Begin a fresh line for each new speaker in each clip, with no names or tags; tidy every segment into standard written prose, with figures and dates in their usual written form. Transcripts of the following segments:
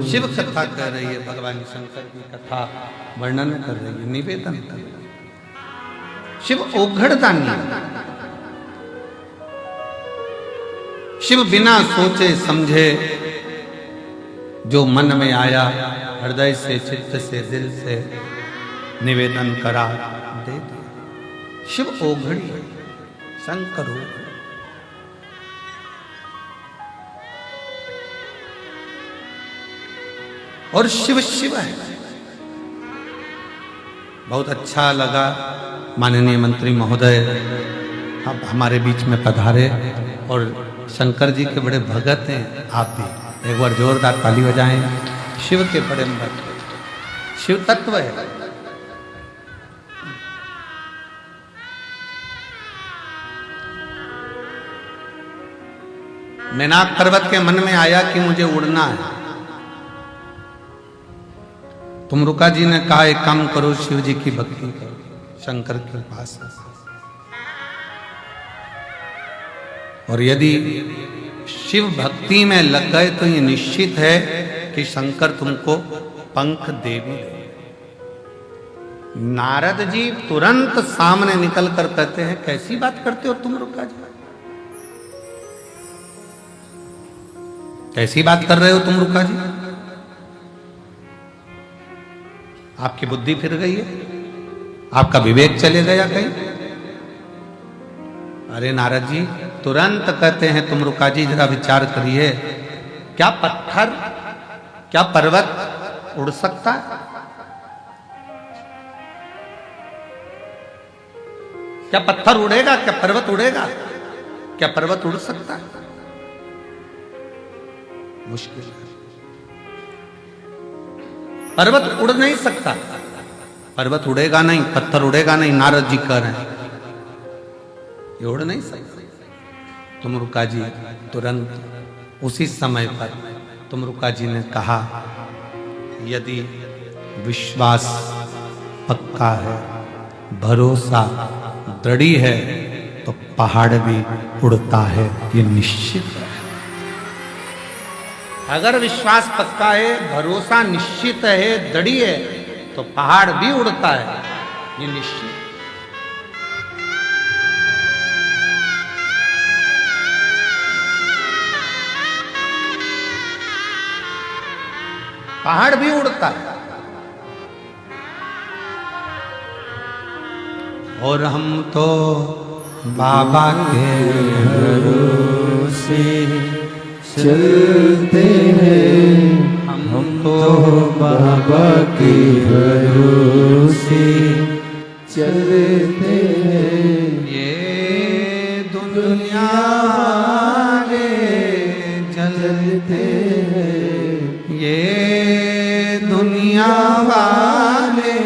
शिव कथा कर रही है, भगवान शंकर की कथा वर्णन कर रही है, निवेदन कर रही है। शिव ओघड़दानी है। शिव बिना सोचे समझे जो मन में आया हृदय से, चित्त से, दिल से निवेदन करा दे दिया। शिव ओघड़ी है, शंकर ओघड़ी। और शिव शिव है। बहुत अच्छा लगा माननीय मंत्री महोदय अब हमारे बीच में पधारे और शंकर जी के बड़े भगत हैं। आप भी एक बार जोरदार ताली बजाएं। शिव के बड़े भक्त, शिव तत्व है। मैनाक पर्वत के मन में आया कि मुझे उड़ना है। तुमरुका जी ने कहा एक काम करो, शिव जी की भक्ति करो, शंकर के पास। और यदि शिव भक्ति में लग गए तो ये निश्चित है कि शंकर तुमको पंख दे भी दे। नारद जी तुरंत सामने निकल कर कहते हैं, कैसी बात करते हो तुमरुका जी, कैसी बात कर रहे हो तुमरुका जी, आपकी बुद्धि फिर गई है, आपका विवेक चले गया कहीं। अरे नारद जी तुरंत कहते हैं, तुमरुका जी जरा विचार करिए, क्या पत्थर, क्या पर्वत उड़ सकता है? क्या पत्थर उड़ेगा? क्या पर्वत उड़ेगा? क्या पर्वत उड़ सकता है? मुश्किल है। पर्वत उड़ नहीं सकता, पर्वत उड़ेगा नहीं, पत्थर उड़ेगा नहीं। नारद जी कह रहे हैं ये उड़ नहीं सकता। तुमरुका जी तुरंत उसी समय पर तुमरुका जी ने कहा, यदि विश्वास पक्का है, भरोसा दृढ़ है तो पहाड़ भी उड़ता है, ये निश्चित है। अगर विश्वास पक्का है, भरोसा निश्चित है, दृढ़ है, तो पहाड़ भी उड़ता है, ये निश्चित। पहाड़ भी उड़ता है। और हम तो बाबा के भरोसे
चलते हैं, हम तो बाबा के भरोसे चलते हैं।
ये दुनिया वाले जलते हैं, ये दुनिया वाले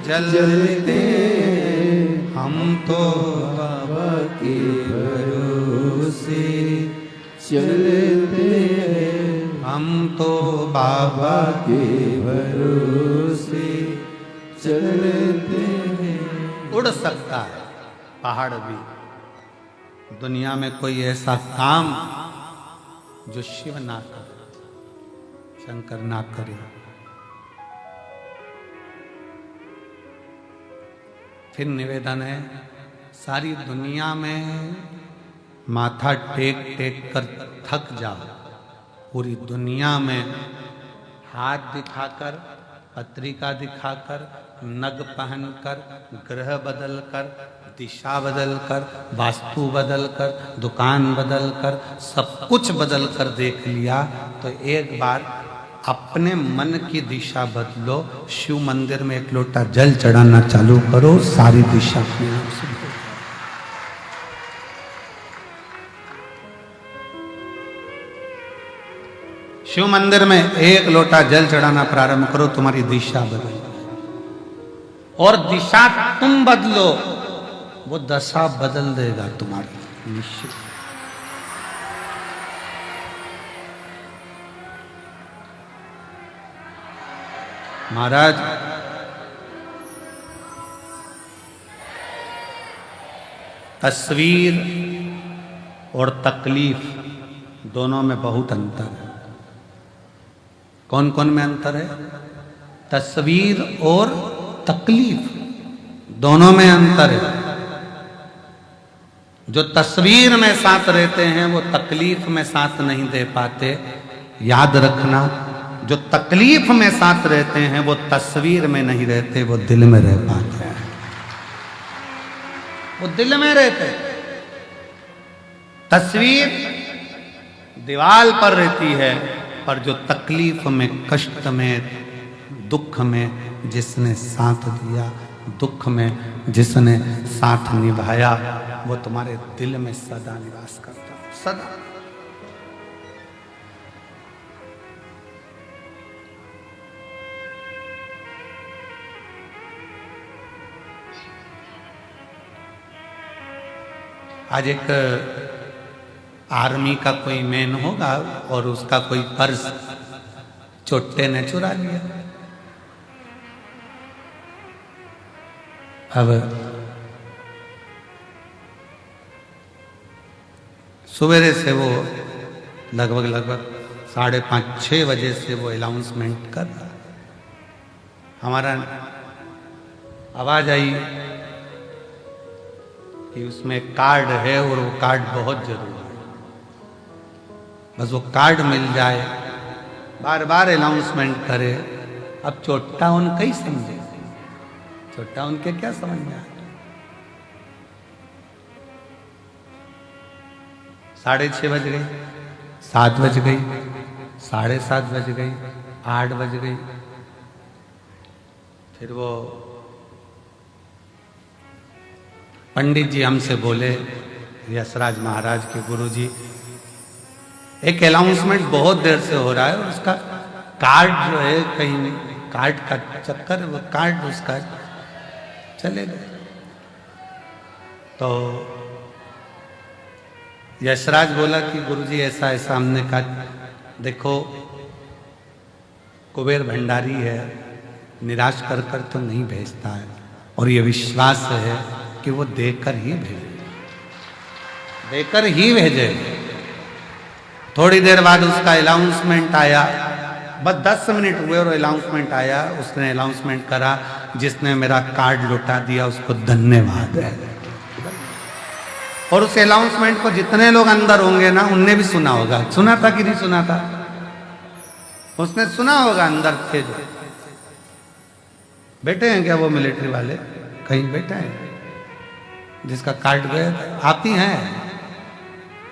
जलते हैं, हम तो
बाबा के भरोसे चलते हैं,
हम तो बाबा
के भरोसे चलते हैं।
उड़ सकता है पहाड़ भी। दुनिया में कोई ऐसा काम जो शिव ना करे, शंकर ना करे। फिर निवेदन है, सारी दुनिया में माथा टेक टेक कर थक जाओ, पूरी दुनिया में हाथ दिखाकर, पत्रिका दिखाकर, नग पहनकर, ग्रह बदलकर, दिशा बदलकर, वास्तु बदलकर, दुकान बदलकर, सब कुछ बदलकर देख लिया तो एक बार अपने मन की दिशा बदलो। शिव मंदिर में एक लोटा जल चढ़ाना चालू करो, सारी दिशा अपने आप से बदल। शिव मंदिर में एक लोटा जल चढ़ाना प्रारंभ करो, तुम्हारी दिशा बदल। और दिशा तुम बदलो, वो दशा बदल देगा तुम्हारी, निश्चित। महाराज तस्वीर और तकलीफ दोनों में बहुत अंतर है। कौन कौन में अंतर है? तस्वीर और तकलीफ, दोनों में अंतर है। जो तस्वीर में साथ रहते हैं वो तकलीफ में साथ नहीं दे पाते। याद रखना, जो तकलीफ में साथ रहते हैं वो तस्वीर में नहीं रहते, वो दिल में रह पाते हैं। वो दिल में रहते हैं। तस्वीर दीवार पर रहती है, पर जो तकलीफ में, कष्ट में, दुख में जिसने साथ दिया, दुख में जिसने साथ निभाया, वो तुम्हारे दिल में सदा निवास करता, सदा। आज एक आर्मी का कोई मैन होगा और उसका कोई पर्स चोटे ने चुरा लिया। अब सवेरे से वो लगभग 5:30-6 बजे से वो अनाउंसमेंट कर रहा। हमारा आवाज आई कि उसमें कार्ड है और वो कार्ड बहुत जरूरी है, बस वो कार्ड मिल जाए। बार बार अनाउंसमेंट करे। अब चोट्टा उनका ही समझे, चोट्टा उनके क्या समझ में आए। 6:30 बज गई, 7 बज गई, 7:30 बज गई, 8 बज गई। फिर वो पंडित जी हमसे बोले, यशराज महाराज के गुरुजी, एक अनाउंसमेंट बहुत देर से हो रहा है और उसका कार्ड जो है कहीं, कार्ड का चक्कर, वो कार्ड उसका चले गए। तो यशराज बोला कि गुरुजी ऐसा ऐसा। हमने कहा देखो, कुबेर भंडारी है, निराश कर कर तो नहीं भेजता है, और ये विश्वास है कि वो देकर ही भेजे, देकर ही भेजे। थोड़ी देर बाद उसका अनाउंसमेंट आया, बस 10 मिनट हुए और अनाउंसमेंट आया। उसने अनाउंसमेंट करा, जिसने मेरा कार्ड लौटा दिया उसको धन्यवाद है। और उस अनाउंसमेंट को जितने लोग अंदर होंगे ना, उनने भी सुना होगा। सुना था कि नहीं सुना था? उसने सुना होगा, अंदर थे जो बैठे हैं। क्या वो मिलिट्री वाले कहीं बैठे हैं जिसका कार्ड गया? आप ही हैं?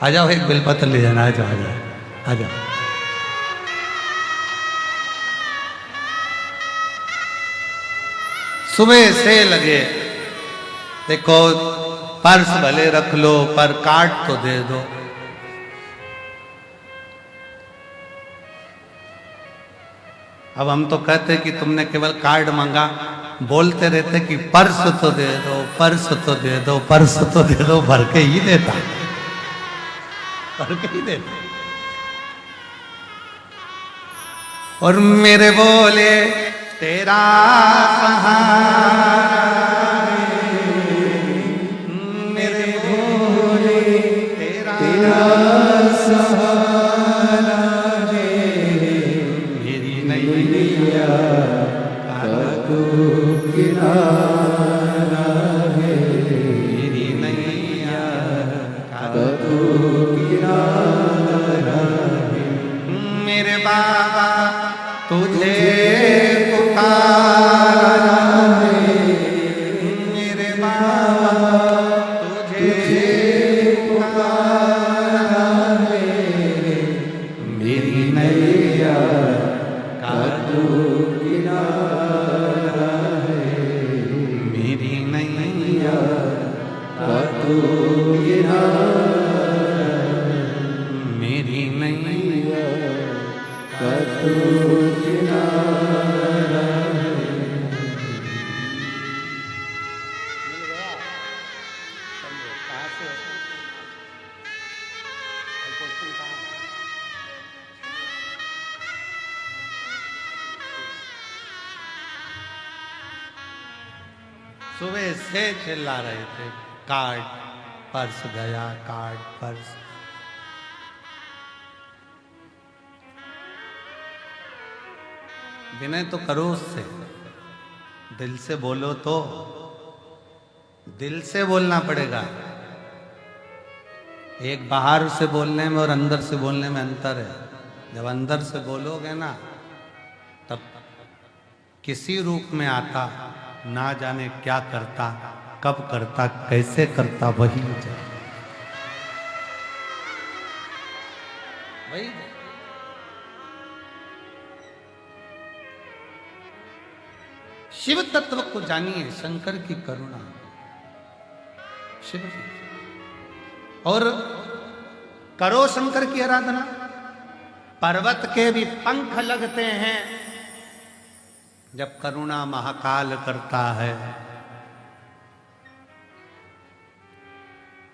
आ जाओ, एक बेलपत्र ले जाना। आ जाओ, आ जाओ, आ जाओ। सुबह से लगे, देखो पर्स भले रख लो पर कार्ड तो दे दो। अब हम तो कहते कि तुमने केवल कार्ड मांगा, बोलते रहते कि पर्स तो दे दो, पर्स तो दे दो, पर्स तो दे दो, भर के ही देता, भर के ही देता। और मेरे बोले तेरा सहारा, मेरे बोले तेरा सहारा है, मेरी नैया का तू किनारा है, मेरी नैया का तू किनारा है। मेरे बाबा तुझे पुकारा है, मेरे बाबा तुझे पुकारा है, मेरी नैया का तू किनारा है, मेरी नैया का तू किनारा, मेरी नैया का तू किनारा है। सुबह से चिल्ला रहे थे, कार्ड पर्स गया, कार्ड पर्स। विनय तो करो उससे, दिल से बोलो तो, दिल से बोलना पड़ेगा। एक बाहर से बोलने में और अंदर से बोलने में अंतर है। जब अंदर से बोलोगे ना, तब किसी रूप में आता, ना जाने क्या करता, कब करता, कैसे करता, वही जाए, वही। शिव तत्व को जानिए, शंकर की करुणा, शिव जी। और करो शंकर की आराधना। पर्वत के भी पंख लगते हैं जब करुणा महाकाल करता है।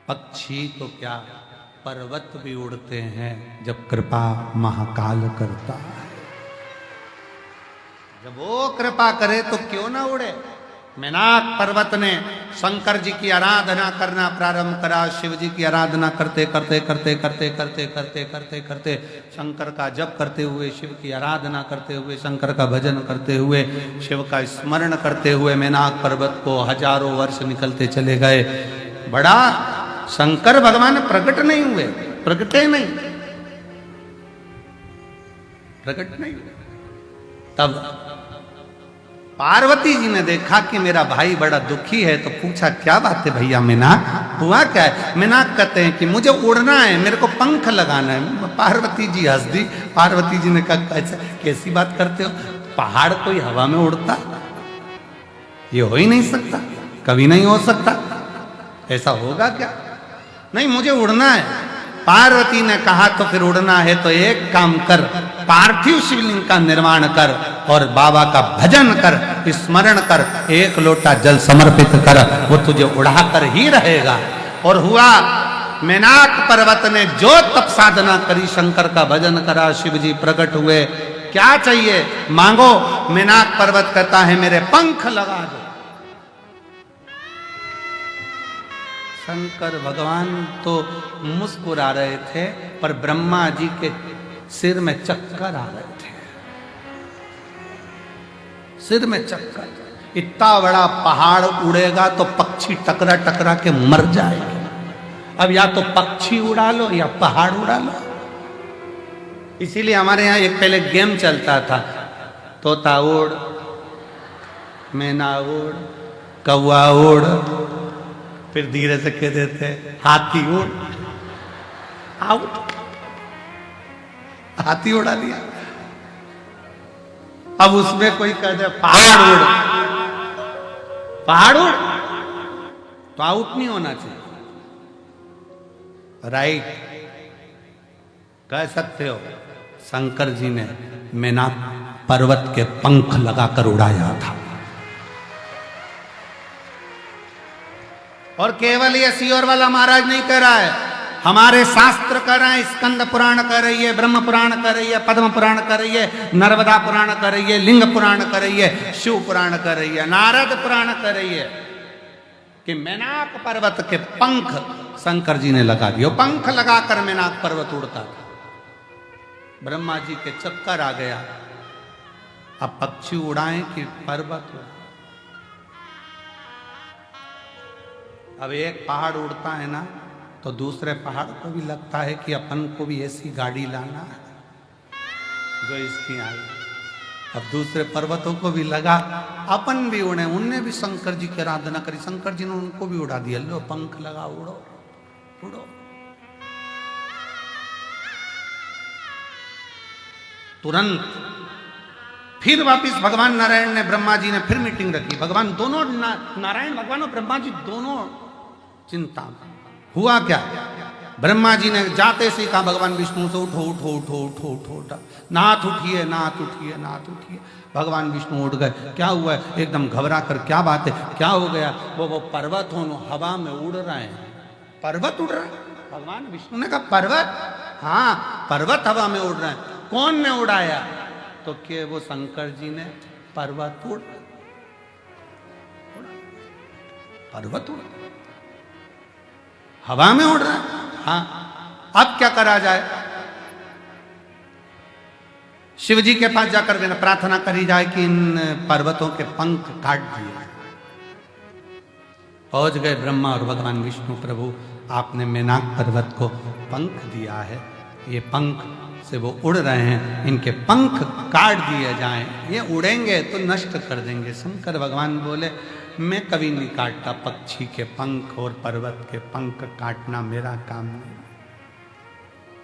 पक्षी तो क्या, पर्वत भी उड़ते हैं जब कृपा महाकाल करता है। जब वो कृपा करे तो क्यों ना उड़े। मेनाक पर्वत ने शंकर जी की आराधना करना प्रारंभ करा। शिव जी की आराधना करते करते करते करते करते करते करते करते शंकर का जप करते हुए, शिव की आराधना करते हुए, शंकर का भजन करते हुए, शिव का स्मरण करते हुए मेनाक पर्वत को हजारों वर्ष निकलते चले गए। बड़ा शंकर भगवान प्रकट नहीं हुए, प्रकटे नहीं, प्रकट नहीं हुए। तब पार्वती जी ने देखा कि मेरा भाई बड़ा दुखी है, तो पूछा क्या बात है भैया, मेनाक हुआ क्या है। मेनाक कहते हैं कि मुझे उड़ना है, मेरे को पंख लगाना है। पार्वती जी हंस दी। पार्वती जी ने कहा ऐसा कैसी बात करते हो, पहाड़ कोई हवा में उड़ता, ये हो ही नहीं सकता, कभी नहीं हो सकता, ऐसा होगा क्या। नहीं, मुझे उड़ना है। पार्वती ने कहा तो फिर उड़ना है तो एक काम कर, पार्थिव शिवलिंग का निर्माण कर और बाबा का भजन कर, स्मरण कर, एक लोटा जल समर्पित कर, वो तुझे उड़ा कर ही रहेगा। और हुआ, मेनाक पर्वत ने जो तप साधना करी, शंकर का भजन करा, शिव जी प्रकट हुए। क्या चाहिए मांगो। मेनाक पर्वत कहता है मेरे पंख लगा दो। शंकर भगवान तो मुस्कुरा रहे थे, पर ब्रह्मा जी के सिर में चक्कर आ रहे थे, सिर में चक्कर। इतना बड़ा पहाड़ उड़ेगा तो पक्षी टकरा टकरा के मर जाएंगे। अब या तो पक्षी उड़ा लो या पहाड़ उड़ा लो। इसीलिए हमारे यहाँ एक पहले गेम चलता था, तोता उड़, मैना उड़, कौवा उड़, फिर धीरे से कह देते हाथी उड़, आउट, हाथी उड़ा लिया। अब उसमें कोई कह दे पहाड़ उड़, पहाड़ उड़, तो आउट नहीं होना चाहिए, राइट कह सकते हो। शंकर जी ने मेनाक पर्वत के पंख लगाकर उड़ाया था। और केवल ये सियोर वाला महाराज नहीं कह रहा है, हमारे शास्त्र कह रहे हैं। स्कंद पुराण कह रही है, ब्रह्म पुराण कह रही है, पद्म पुराण कह रही है, नर्मदा पुराण कह रही है, लिंग पुराण कह रही है, शिव पुराण कह रही है, नारद पुराण कह रही है कि मेनाक पर्वत के पंख शंकर जी ने लगा दिए। पंख लगाकर मेनाक पर्वत उड़ता था। ब्रह्मा जी के चक्कर आ गया, अब पक्षी उड़ाएं कि पर्वत उड़ाएं। अब एक पहाड़ उड़ता है ना, तो दूसरे पहाड़ को भी लगता है कि अपन को भी ऐसी गाड़ी लाना है जो इसकी आई। अब दूसरे पर्वतों को भी लगा अपन भी उड़े। उनने भी शंकर जी की आराधना करी, शंकर जी ने उनको भी उड़ा दिया। लो पंख लगा, उड़ो उड़ो। तुरंत फिर वापिस भगवान नारायण ने, ब्रह्मा जी ने फिर मीटिंग रखी। भगवान दोनों, नारायण भगवान और ब्रह्मा जी दोनों चिंता में। हुआ क्या, ब्रह्मा जी ने जाते से कहा भगवान विष्णु से, उठो उठो उठो उठो उठो उठो, नाथ उठिए नाथ उठिए नाथ उठिए। भगवान विष्णु उठ गए। क्या हुआ है, एकदम घबरा कर, क्या बात है, क्या हो गया। वो पर्वत हो हवा में उड़ रहे हैं, पर्वत उड़ रहा है। भगवान विष्णु ने कहा पर्वत, हाँ पर्वत हवा में उड़ रहे हैं। कौन ने उड़ाया, तो के वो शंकर जी ने। पर्वत उड़, पर्वत उड़, हवा में उड़ रहा है। हाँ, अब क्या करा जाए। शिव जी के पास जाकर देना प्रार्थना करी जाए कि इन पर्वतों के पंख काट दिए जाए। पहुंच गए ब्रह्मा और भगवान विष्णु, प्रभु आपने मेनाक पर्वत को पंख दिया है, ये पंख से वो उड़ रहे हैं, इनके पंख काट दिए जाएं, ये उड़ेंगे तो नष्ट कर देंगे। शंकर भगवान बोले मैं कभी नहीं काटता पक्षी के पंख और पर्वत के पंख काटना मेरा काम नहीं।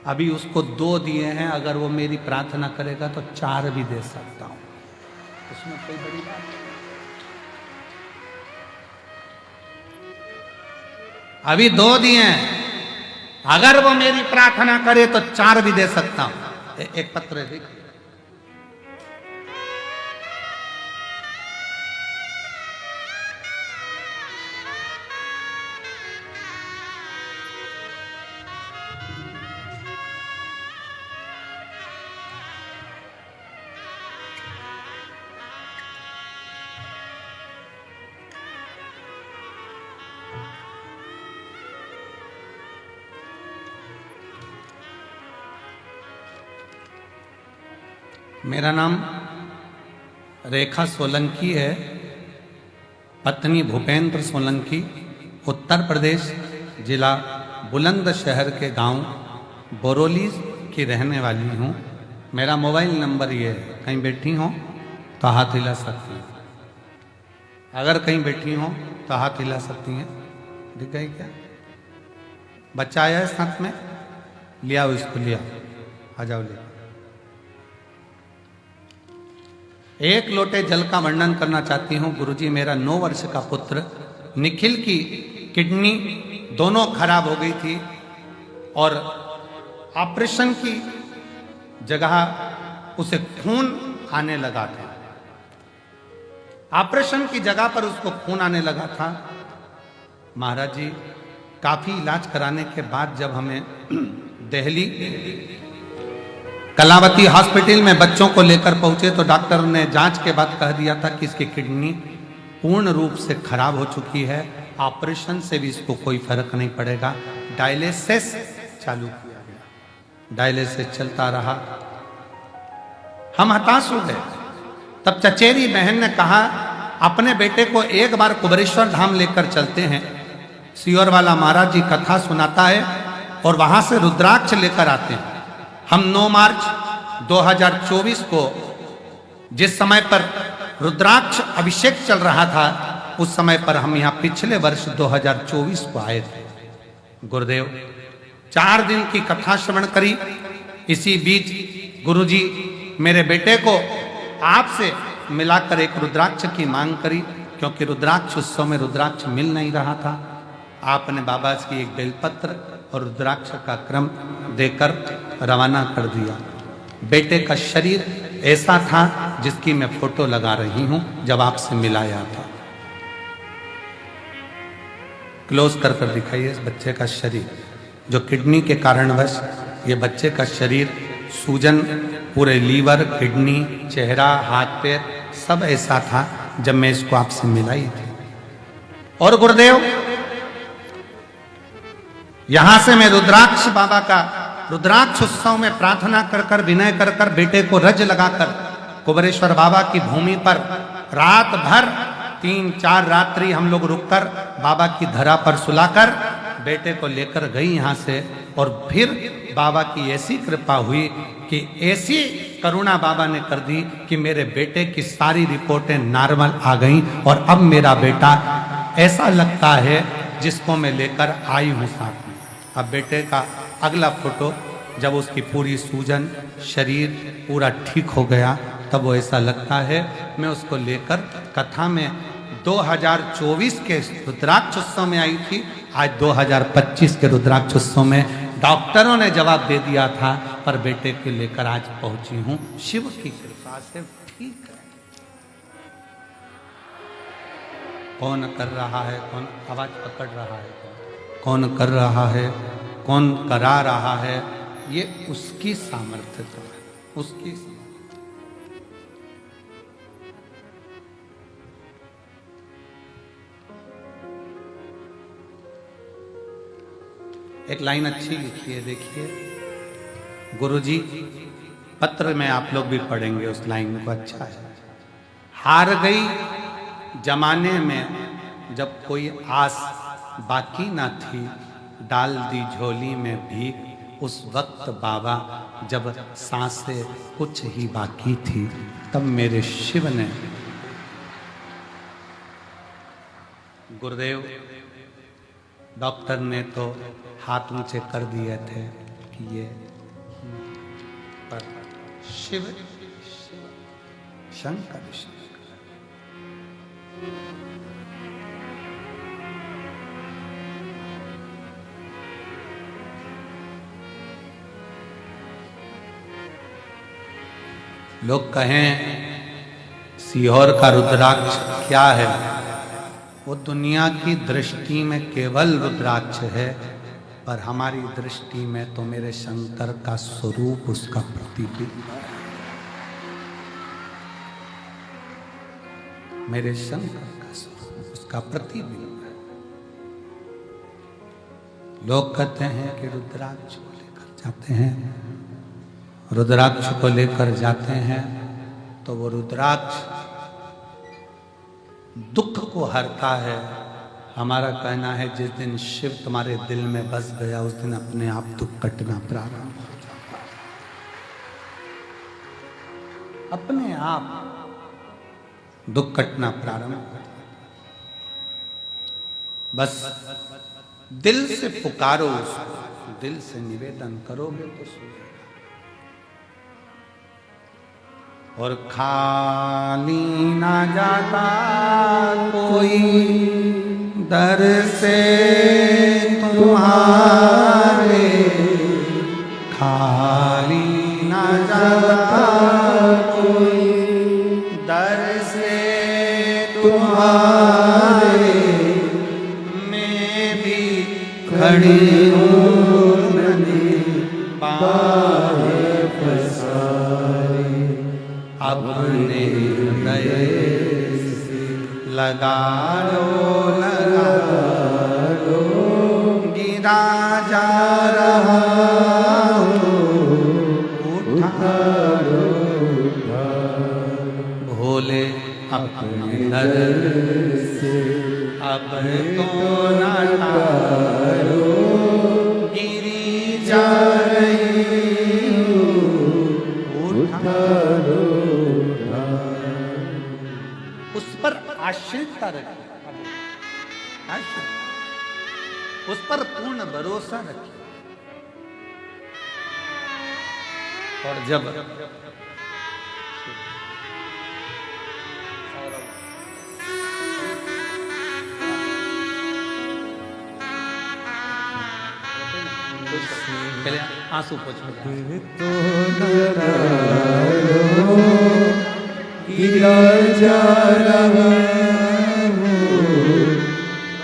अभी उसको 2 दिए हैं, अगर वो मेरी प्रार्थना करेगा तो 4 भी दे सकता हूं, उसमें कोई बड़ी बात नहीं। अभी 2 दिए हैं, अगर वो मेरी प्रार्थना करे तो 4 भी दे सकता हूं। एक पत्र लिख, मेरा नाम रेखा सोलंकी है, पत्नी भूपेंद्र सोलंकी, उत्तर प्रदेश, जिला बुलंदशहर के गांव बोरोली की रहने वाली हूं। मेरा मोबाइल नंबर ये है, कहीं बैठी हो तो हाथ हिला सकती हैं, अगर कहीं बैठी हो तो हाथ हिला सकती हैं। दिख गई क्या? बच्चा आया है साथ में, लिया इसको, लिया, आ जाओ लिया। 1 लोटे जल का वर्णन करना चाहती हूँ। गुरुजी, मेरा 9 वर्ष का पुत्र निखिल की किडनी दोनों खराब हो गई थी और ऑपरेशन की जगह उसे खून आने लगा था। ऑपरेशन की जगह पर उसको खून आने लगा था। महाराज जी काफी इलाज कराने के बाद जब हमें दिल्ली कलावती हॉस्पिटल में बच्चों को लेकर पहुंचे तो डॉक्टर ने जांच के बाद कह दिया था कि इसकी किडनी पूर्ण रूप से खराब हो चुकी है, ऑपरेशन से भी इसको कोई फर्क नहीं पड़ेगा। डायलिसिस चालू किया गया, डायलिसिस चलता रहा। हम हताश हो गए। तब चचेरी बहन ने कहा अपने बेटे को एक बार कुबेरेश्वर धाम लेकर चलते हैं, सियोर वाला महाराज जी कथा सुनाता है और वहां से रुद्राक्ष लेकर आते हैं। हम 9 मार्च 2024 को जिस समय पर रुद्राक्ष अभिषेक चल रहा था उस समय पर हम यहाँ पिछले वर्ष 2024 को आए थे। गुरुदेव 4 दिन की कथा श्रवण करी। इसी बीच गुरुजी मेरे बेटे को आपसे मिलाकर एक रुद्राक्ष की मांग करी, क्योंकि रुद्राक्ष उत्सव में रुद्राक्ष मिल नहीं रहा था। आपने बाबा की एक बेलपत्र और रुद्राक्ष का क्रम देकर रवाना कर दिया। बेटे का शरीर ऐसा था जिसकी मैं फोटो लगा रही हूं जब आपसे मिलाया था। क्लोज कर कर दिखाइए इस बच्चे का शरीर, जो किडनी के कारणवश ये बच्चे का शरीर, सूजन, पूरे लीवर, किडनी, चेहरा, हाथ पैर सब ऐसा था जब मैं इसको आपसे मिलाई थी। और गुरुदेव यहां से मैं रुद्राक्ष बाबा का रुद्राक्ष उत्सव में प्रार्थना कर कर विनय कर कर बेटे को रज लगाकर कुबेरेश्वर बाबा की भूमि पर रात भर 3-4 रात्रि हम लोग रुककर बाबा की धरा पर सुलाकर बेटे को लेकर गई यहाँ से। और फिर बाबा की ऐसी कृपा हुई कि ऐसी करुणा बाबा ने कर दी कि मेरे बेटे की सारी रिपोर्टें नॉर्मल आ गईं और अब मेरा बेटा ऐसा लगता है जिसको मैं लेकर आई हूँ साथ में। अब बेटे का अगला फोटो जब उसकी पूरी सूजन, शरीर पूरा ठीक हो गया तब वो ऐसा लगता है। मैं उसको लेकर कथा में 2024 के रुद्राक्ष उत्सव में आई थी, आज 2025 के रुद्राक्ष उत्सव में डॉक्टरों ने जवाब दे दिया था, पर बेटे को लेकर आज पहुंची हूं। शिव की कृपा से ठीक है। कौन कर रहा है, कौन आवाज पकड़ रहा है, कौन कर रहा है, कौन करा रहा है, ये उसकी सामर्थ्य है, उसकी। एक लाइन अच्छी लिखी है, देखिए। गुरुजी पत्र में आप लोग भी पढ़ेंगे उस लाइन को, अच्छा है। हार गई जमाने में जब कोई आस बाकी ना थी, डाल दी झोली में भीख उस वक्त बाबा जब सांसें कुछ ही बाकी थी, तब मेरे शिव ने, गुरुदेव डॉक्टर ने तो हाथ ऊंचे कर दिए थे कि ये, पर शिव शंकर लोग कहें सीहोर का रुद्राक्ष क्या है, वो दुनिया की दृष्टि में केवल रुद्राक्ष है, पर हमारी दृष्टि में तो मेरे शंकर का स्वरूप उसका प्रतिबिंब है। मेरे शंकर का स्वरूप उसका प्रतिबिंब है। लोग कहते हैं कि रुद्राक्ष को लेकर जाते हैं, रुद्राक्ष को लेकर जाते हैं तो वो रुद्राक्ष दुख को हरता है। हमारा कहना है जिस दिन शिव तुम्हारे दिल में बस गया उस दिन अपने आप दुख कटना प्रारंभ हो जाता है, अपने आप दुख कटना प्रारंभ हो जाता है। बस दिल से पुकारो उसको, दिल से निवेदन करोगे तो सुनेगा। और खाली ना जाता कोई दर से तुम्हारे, खाली ना जाता कोई दर से तुम्हारे, मैं भी खड़ी हूँ नदी पाए पसारे, अपने हृदय से लगा लो गिरा जा रहा हूँ, उठा लो भोले अपने दर से अब तो ना टालो, गिरी जा रही हूँ, उठा लो। उस पर आश्रितता रखिए, उस पर पूर्ण भरोसा रखिए। और जब पहले आंसू पोंछो,
गिरा जा रहा हूँ,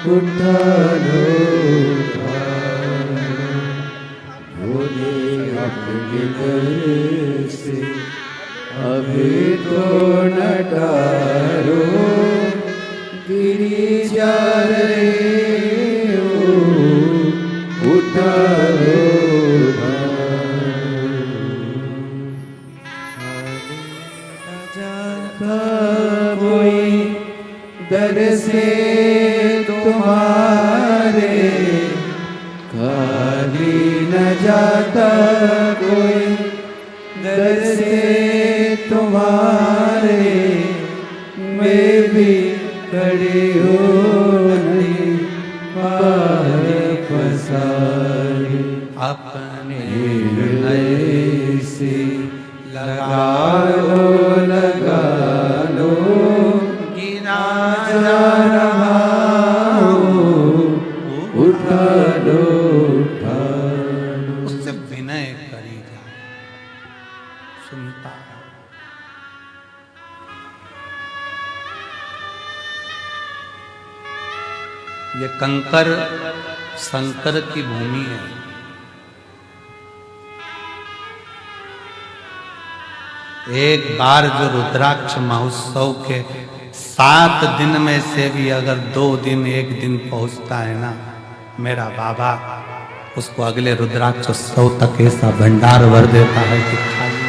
उठा लो भोले अपने दर से अभी तो न टारो, गिरी जा रहे हो, उठा लो कोई दर से तुम्हारे, खाली न जाता कोई दर से तुम्हारे, मैं भी खड़ी हूँ नहीं पाए पसारे, अपने हृदय से लगा लो गिरा जा रहा हूँ, उठा लो
उससे विनय करी जाए, सुनता है। ये कंकर शंकर की भूमि है। एक बार जो रुद्राक्ष महोत्सव के 7 दिन में से भी अगर 2 दिन 1 दिन पहुंचता है ना, मेरा बाबा उसको अगले रुद्राक्ष उत्सव तक ऐसा भंडार भर देता है कि खाली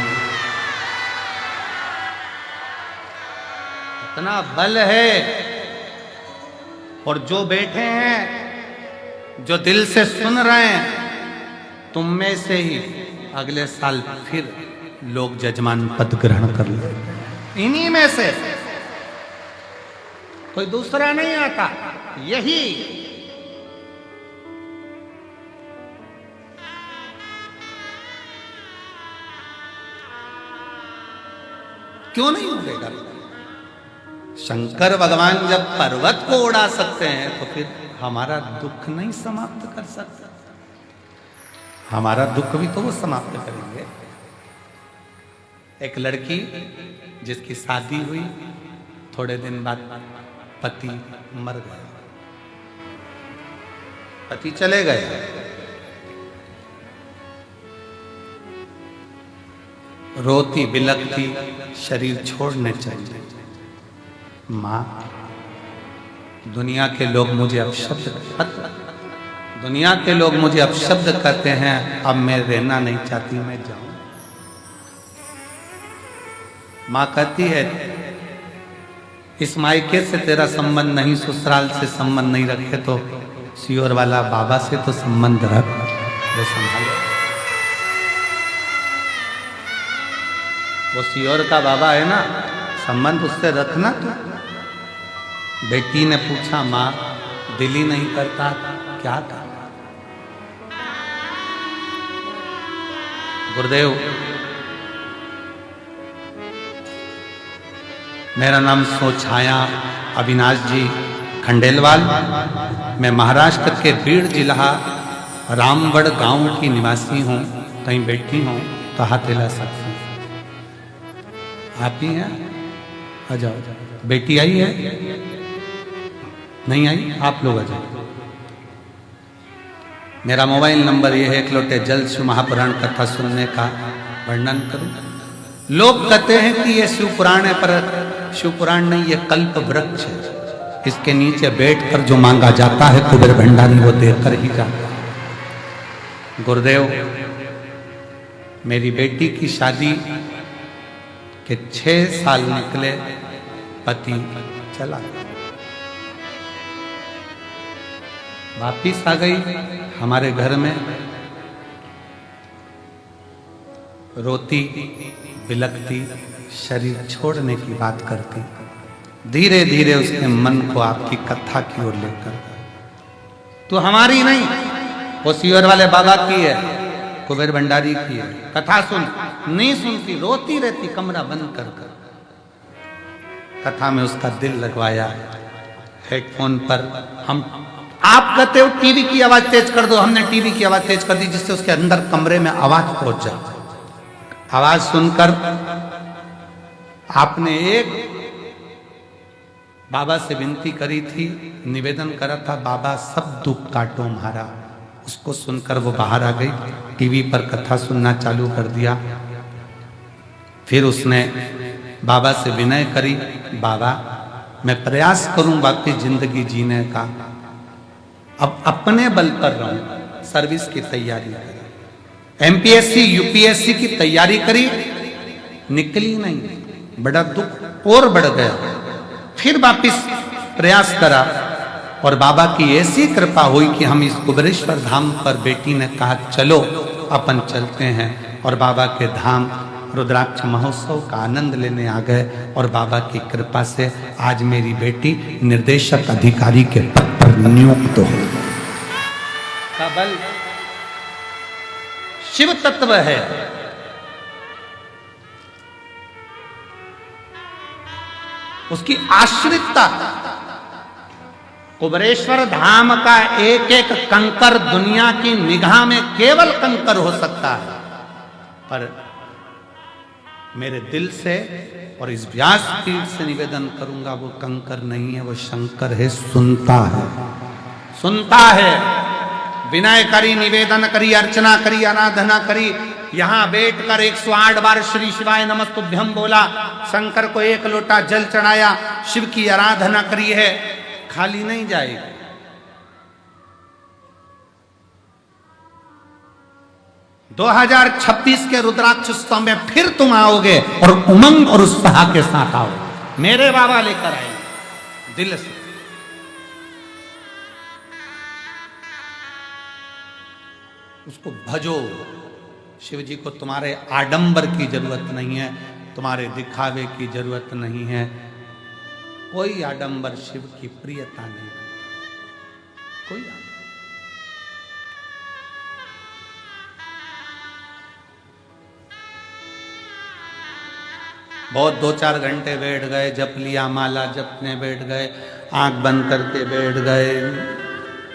इतना बल है। और जो बैठे हैं, जो दिल से सुन रहे हैं, तुम में से ही अगले साल फिर लोग जजमान पद ग्रहण कर ले, इन्हीं में से कोई दूसरा नहीं आता। यही क्यों नहीं उड़ेगा? शंकर भगवान जब पर्वत को उड़ा सकते हैं तो फिर हमारा दुख नहीं समाप्त कर सकते? हमारा दुख भी तो वो समाप्त करेंगे। एक लड़की जिसकी शादी हुई, थोड़े दिन बाद पति मर गया, पति चले गए, रोती बिलखती शरीर छोड़ने चाहिए। माँ, दुनिया के लोग मुझे दुनिया के लोग मुझे अपशब्द कहते हैं, अब मैं रहना नहीं चाहती, मैं जाऊं। माँ कहती है, इस मायके से तेरा संबंध नहीं, ससुराल से संबंध नहीं रखे तो सियोर वाला बाबा से तो संबंध रख, वो संभालो। वो सियोर का बाबा है ना, संबंध उससे रखना। तो बेटी ने पूछा, माँ दिल ही नहीं करता, क्या करना? गुरुदेव, मेरा नाम सोछाया अविनाश जी खंडेलवाल, मैं महाराष्ट्र के बीड़ जिला रामगढ़ गांव की निवासी हूँ। कहीं बैठी हूँ तो हाथ हिला सकती हूँ। आप ही हैं? आ जाओ। बेटी आई है? नहीं आई? आप लोग आ जाओ। मेरा मोबाइल नंबर ये है, एक लोटे जल शिव महापुराण कथा सुनने का वर्णन करूं। लोग कहते हैं कि ये शिव पुराण है, पर शिव पुराण नहीं, ये कल्प वृक्ष है। इसके नीचे बैठकर जो मांगा जाता है कुबेर भंडारी वो देकर ही जाता है। गुरुदेव, मेरी बेटी की शादी के 6 साल निकले, पति चला गया, वापिस आ गई हमारे घर में, रोती बिलखती शरीर छोड़ने की बात करती। धीरे धीरे उसके मन को आपकी कथा की ओर लेकर, तो हमारी नहीं, वो सियोर वाले बाबा की है, कुबेर भंडारी की है। कथा सुन, नहीं सुनती, रोती रहती कमरा बंद कर कर। कथा में उसका दिल लगवाया, हेडफोन पर हम, आप कहते हो टीवी की आवाज तेज कर दो, हमने टीवी की आवाज तेज कर दी जिससे उसके अंदर कमरे में आवाज पहुंच जाए। आवाज सुनकर आपने एक बाबा से विनती करी थी, निवेदन करा था, बाबा सब दुख काटो हमारा। उसको सुनकर वो बाहर आ गई, टीवी पर कथा सुनना चालू कर दिया। फिर उसने बाबा से विनय करी, बाबा मैं प्रयास करूं बाकी जिंदगी जीने का, अब अपने बल पर रहूं। सर्विस की तैयारी करी, एमपीएससी यूपीएससी की तैयारी करी, निकली नहीं, बड़ा दुख और बढ़ गया। फिर वापिस प्रयास करा और बाबा की ऐसी कृपा हुई कि हम इस कुबेरेश्वर धाम पर, बेटी ने कहा चलो अपन चलते हैं, और बाबा के धाम रुद्राक्ष महोत्सव का आनंद लेने आ गए। और बाबा की कृपा से आज मेरी बेटी निर्देशक अधिकारी के पद पर नियुक्त हो। का बल शिव तत्व है। उसकी आश्रितता, कुबेरेश्वर धाम का एक एक कंकर दुनिया की निगाह में केवल कंकर हो सकता है, पर मेरे दिल से और इस व्यासपीठ से निवेदन करूंगा, वो कंकर नहीं है, वो शंकर है, सुनता है, सुनता है। विनय करी, निवेदन करी, अर्चना करी, आराधना करी, यहां बैठकर 108 बार श्री शिवाय नमस्तुभ्यम बोला, शंकर को 1 लोटा जल चढ़ाया, शिव की आराधना करी है, खाली नहीं जाएगी। दो 2026 के रुद्राक्ष उत्सव में फिर तुम आओगे और उमंग और उत्साह के साथ आओ। मेरे बाबा लेकर आएंगे दिल से। उसको भजो। शिव जी को तुम्हारे आडंबर की जरूरत नहीं है, तुम्हारे दिखावे की जरूरत नहीं है। कोई आडंबर शिव की प्रियता नहीं, कोई आडंबर। बहुत 2-4 घंटे बैठ गए, जप लिया, माला जपने बैठ गए, आंख बंद करके बैठ गए,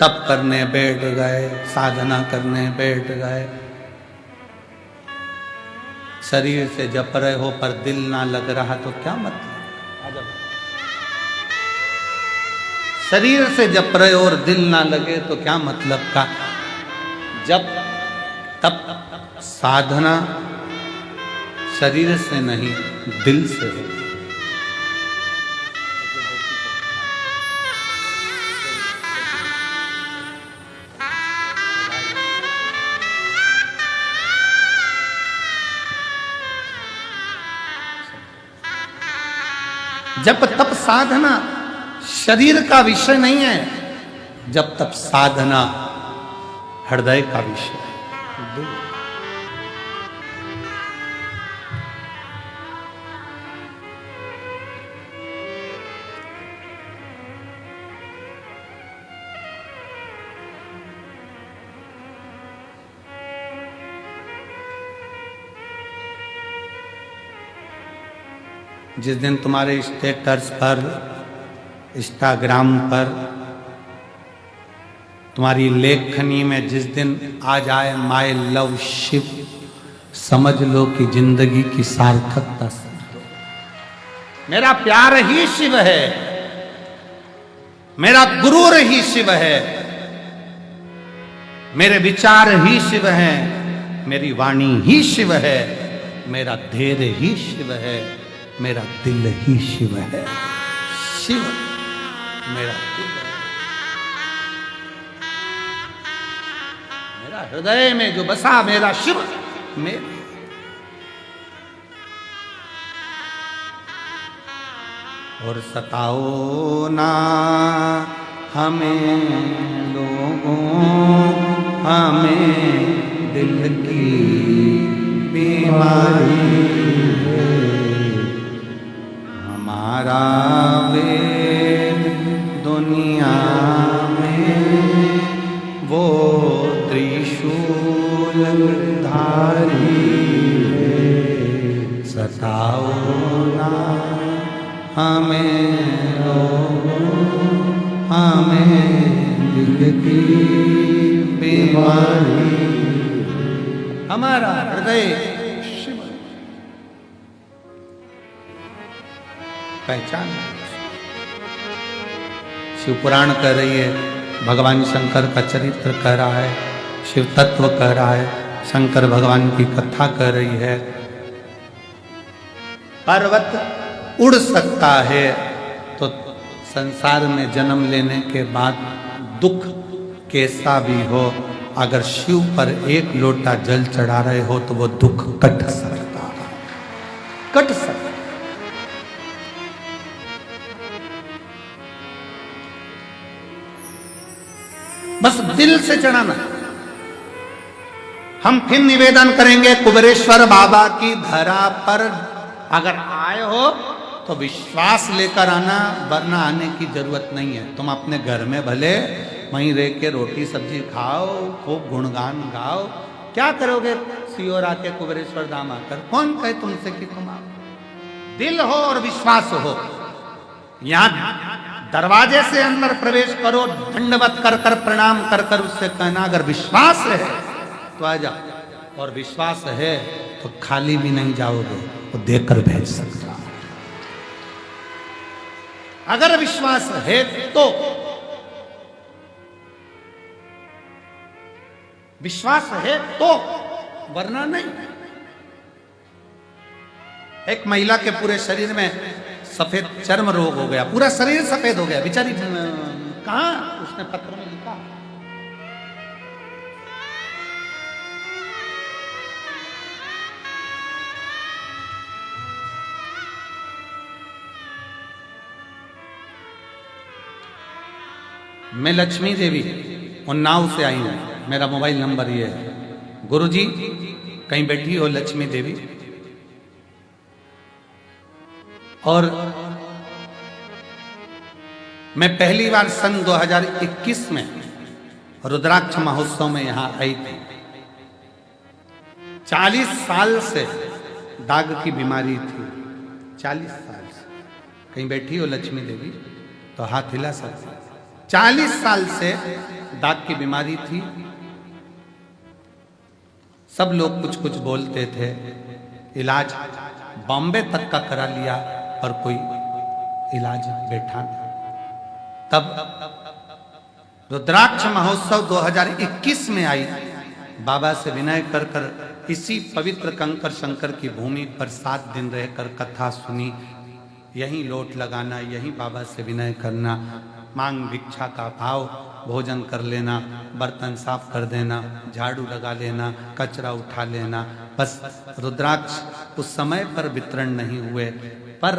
तप करने बैठ गए, साधना करने बैठ गए, शरीर से जप रहे हो पर दिल ना लग रहा तो क्या मतलब? शरीर से जप रहे हो और दिल ना लगे तो क्या मतलब का? जब तप साधना शरीर से नहीं दिल से है। जब तप साधना शरीर का विषय नहीं है, जब तप साधना हृदय का विषय है। जिस दिन तुम्हारे स्टेटस पर, इंस्टाग्राम पर, तुम्हारी लेखनी में जिस दिन आ जाए माय लव शिव, समझ लो कि जिंदगी की सार्थकता समझ लो। मेरा प्यार ही शिव है, मेरा गुरूर ही शिव है, मेरे विचार ही शिव हैं, मेरी वाणी ही शिव है, मेरा धैर्य ही शिव है, मेरा दिल ही शिव है। शिव मेरा दिल है, मेरा हृदय में जो बसा मेरा शिव मेरा। और सताओ ना हमें लोगों, हमें दिल की बीमारी है, हमारा वेद दुनिया में वो त्रिशूल धारी है। सताओ ना हमें लोगों, हमें दिल की बीमारी, हमारा हृदय शिव पहचान। शिव पुराण कह रही है, भगवान शंकर का चरित्र कह रहा है, शिव तत्व कह रहा है, शंकर भगवान की कथा कह रही है। पर्वत उड़ सकता है तो संसार में जन्म लेने के बाद दुख कैसा भी हो, अगर शिव पर एक लोटा जल चढ़ा रहे हो तो वो दुख कट सकता है, कट सकता। बस दिल से चढ़ाना। हम फिर निवेदन करेंगे कुबेरेश्वर बाबा की धरा पर अगर आए हो तो विश्वास लेकर आना, वरना आने की जरूरत नहीं है। तुम अपने घर में भले वहीं रह के रोटी सब्जी खाओ, खूब गुणगान गाओ, क्या करोगे सियोर आके कुबेरेश्वर धाम आकर? कौन कहे तुमसे कि तुम आओ? दिल हो और विश्वास हो। यहां दरवाजे से अंदर प्रवेश करो, दंडवत कर कर प्रणाम कर कर उससे कहना अगर विश्वास है तो आ जाओ, और विश्वास है तो खाली भी नहीं जाओगे, वो देकर भेज सकता। अगर विश्वास है तो, विश्वास है तो, वरना नहीं। एक महिला के पूरे शरीर में सफेद चर्म रोग हो गया, पूरा शरीर सफेद हो गया बेचारी। कहां उसने पत्र में लिखा, मैं लक्ष्मी देवी उन्नाव से आई हूँ, मेरा मोबाइल नंबर ये है। गुरुजी कहीं बैठी हो लक्ष्मी देवी, और मैं पहली बार सन 2021 में रुद्राक्ष महोत्सव में यहां आई थी। 40 साल से दाग की बीमारी थी, 40 साल से। कहीं बैठी हो लक्ष्मी देवी तो हाथ हिला सकते। 40 साल से दाग की बीमारी थी। सब लोग कुछ कुछ बोलते थे, इलाज बॉम्बे तक का करा लिया और कोई इलाज बैठा नहीं। तब रुद्राक्ष महोत्सव 2021 में आई, बाबा से विनय कर कर इसी पवित्र कंकर शंकर की भूमि पर 7 दिन रहकर कथा सुनी। यहीं लोट लगाना, यहीं बाबा से विनय करना, मांग भिक्षा का भाव, भोजन कर लेना, बर्तन साफ कर देना, झाड़ू लगा लेना, कचरा उठा लेना। बस रुद्राक्ष उस समय पर वितरण नहीं हुए, पर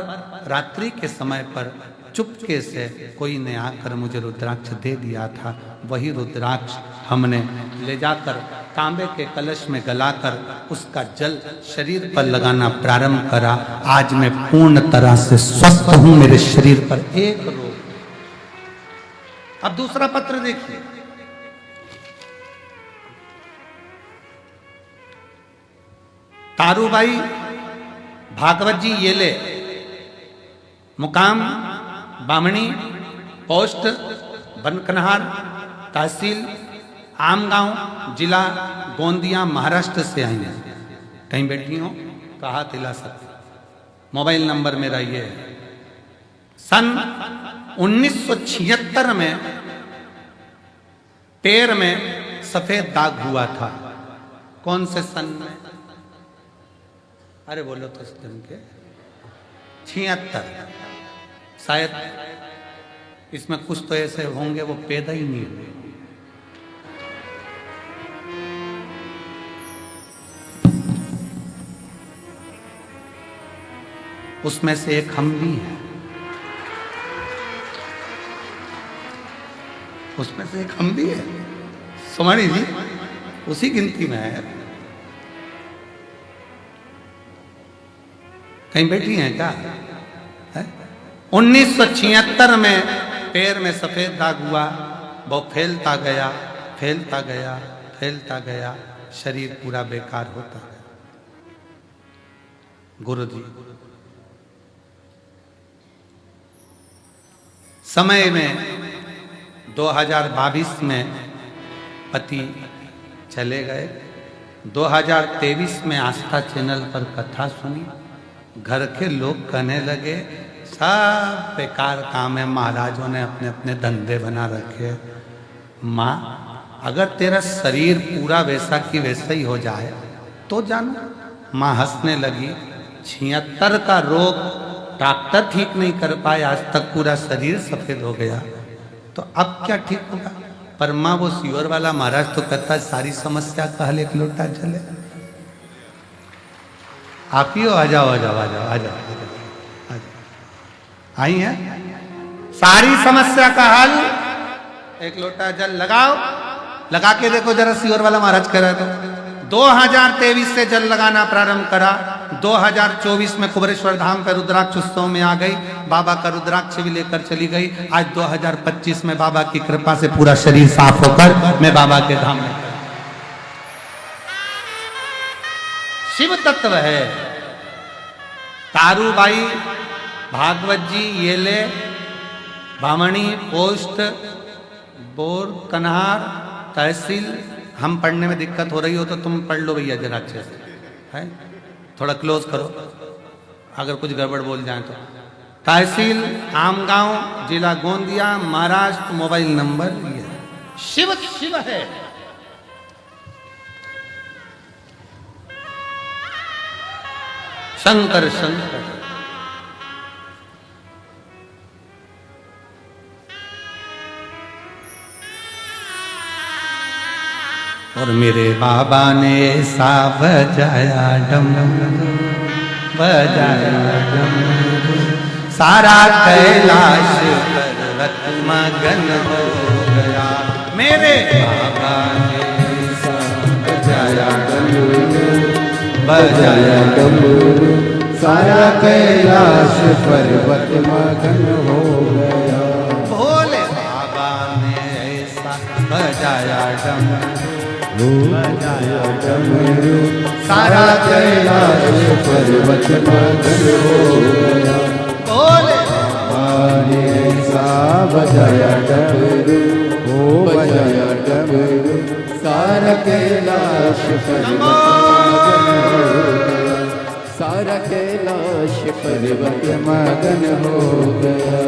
रात्रि के समय पर चुपके से कोई ने आकर मुझे रुद्राक्ष दे दिया था। वही रुद्राक्ष हमने ले जाकर तांबे के कलश में गलाकर उसका जल शरीर पर लगाना प्रारंभ करा। आज मैं पूर्ण तरह से स्वस्थ हूं, मेरे शरीर पर एक रोग। अब दूसरा पत्र देखिए, तारूबाई भागवत जी येले, मुकाम बामणी, पोस्ट बनकनहार, तहसील आमगांव, जिला गोंदिया, महाराष्ट्र से आई हैं। कहीं बैठी हो कहा तिला सकते। मोबाइल नंबर मेरा ये है। सन 1976 में पैर में सफेद दाग हुआ था। कौन से सन में? अरे बोलो तो दिन के 76। शायद इसमें कुछ तो ऐसे होंगे वो पैदा ही नहीं हुए। उसमें से एक हम भी हैं, उसमें से एक हम भी है। सुमानी जी उसी गिनती में है। कहीं बैठी हैं क्या? 1976 में पैर में सफेद दाग हुआ, वो फैलता गया, फैलता गया, फैलता गया, शरीर पूरा बेकार होता गया। गुरु जी समय में 2022 में पति चले गए। 2023 में आस्था चैनल पर कथा सुनी। घर के लोग कहने लगे सब बेकार काम है, महाराजों ने अपने अपने धंधे बना रखे। माँ अगर तेरा शरीर पूरा वैसा की वैसा ही हो जाए तो जानो। माँ हंसने लगी। 76 का रोग डॉक्टर ठीक नहीं कर पाए, आज तक पूरा शरीर सफेद हो गया, तो अब क्या ठीक होगा? पर माँ वो सीवर वाला महाराज तो कहता है सारी समस्या का हल एक लोटा जले। आप ही हो, आ जाओ आ जाओ आ जाओ आ जाओ आई है। सारी समस्या का हल एक लोटा जल लगाओ, लगा के देखो जरा। सीवर वाला महाराज कह रहा है तो 2023 से जल लगाना प्रारंभ करा। 2024 में कुबरेश्वर धाम पर रुद्राक्ष उत्सव में आ गई, बाबा का रुद्राक्ष भी लेकर चली गई। आज 2025 में बाबा की कृपा से पूरा शरीर साफ होकर मैं बाबा के धाम में। शिव तत्व है। तारूबाई भागवत जी येले, बामणी, पोस्ट बोर कन्हार, तहसील। हम पढ़ने में दिक्कत हो रही हो तो तुम पढ़ लो भैया जरा अच्छे से, है थोड़ा क्लोज करो अगर कुछ गड़बड़ बोल जाए तो। तहसील आमगांव, जिला गोंदिया, महाराष्ट्र। मोबाइल नंबर ये। शिव शिव है। शंकर शंकर। और मेरे बाबा ने ऐसा बजाया डमरू, बजाया डमरू, सारा कैलाश पर्वत मगन हो मेरे बाबा ने
बजाया डमरू, बजाया डमरू, सारा कैलाश पर्वत मगन हो गया।
भोले बाबा ने ऐसा बजाया डमरू,
बजाया डमरू, सारा कैलाश पर्वत मगन हो गया।
भोले
बाबा ने ऐसा बजाया डमरू, ओ बजाया डमरू, सारा कैलाश पर्वत मगन हो गया। सारा कैलाश पर्वत मगन हो गया।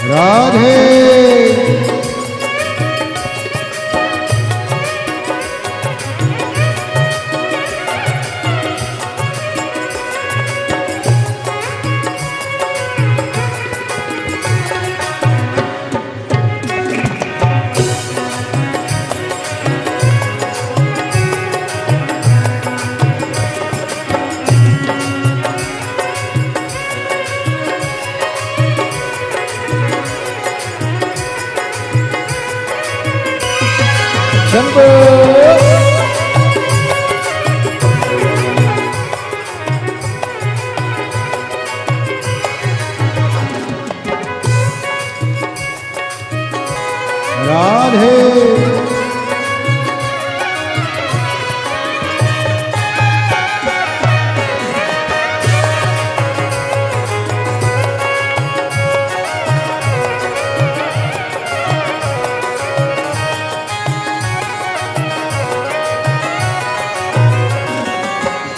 राधे शंभो राधे